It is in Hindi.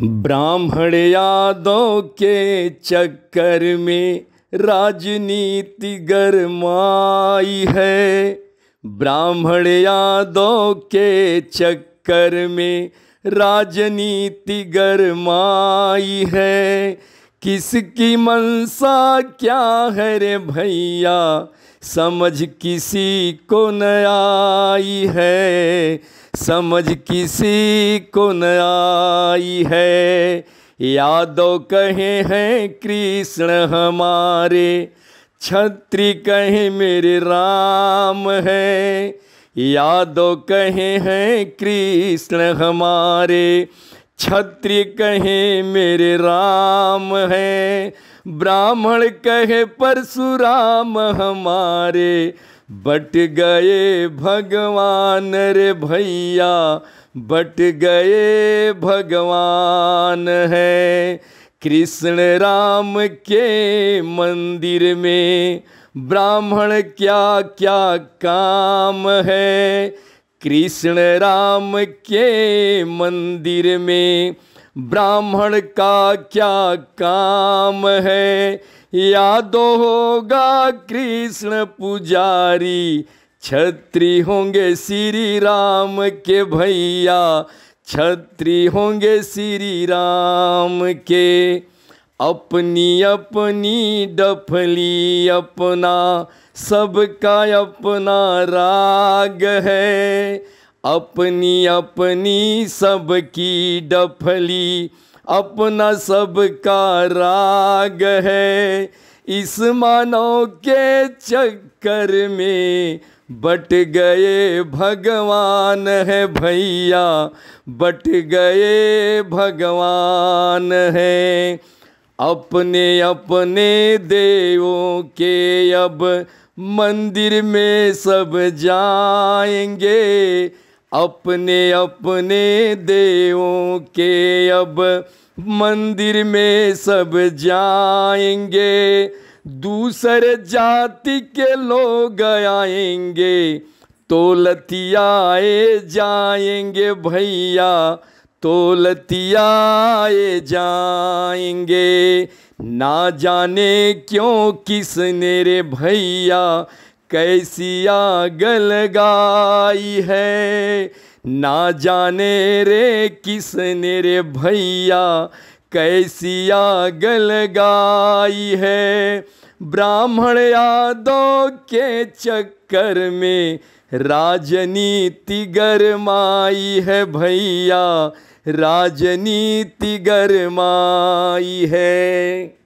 ब्राह्मण यादव के चक्कर में राजनीति गरमाई है। ब्राह्मण यादव के चक्कर में राजनीति गरमाई है। किसकी मनसा क्या है रे भैया, समझ किसी को न आई है, समझ किसी को न आई है। यादव कहे हैं कृष्ण हमारे, छत्री कहे मेरे राम है। यादव कहे हैं कृष्ण हमारे, छत्री कहे मेरे राम है। ब्राह्मण कहे परशुराम हमारे, बट गए भगवान रे भैया, बट गए भगवान है। कृष्ण राम के मंदिर में ब्राह्मण क्या क्या काम है। कृष्ण राम के मंदिर में ब्राह्मण का क्या काम है। यादव होगा कृष्ण पुजारी, छत्री होंगे श्री राम के भैया, छत्री होंगे श्री राम के। अपनी अपनी डफली अपना, सबका अपना राग है। अपनी अपनी सबकी डफली, अपना सबका राग है। इस मानव के चक्कर में बट गए भगवान है भैया, बट गए भगवान है। अपने अपने देवों के अब मंदिर में सब जाएंगे। अपने अपने देवों के अब मंदिर में सब जाएंगे। दूसरे जाति के लोग आएंगे तो लतियाए जाएंगे भैया, तो लतियाए जाएंगे। ना जाने क्यों किसने रे भैया कैसी आग लगाई है। ना जाने रे किसने रे भैया कैसी आग लगाई है। ब्राह्मण यादव के चक्कर में राजनीति गरमाई है भैया, राजनीति गरमाई है।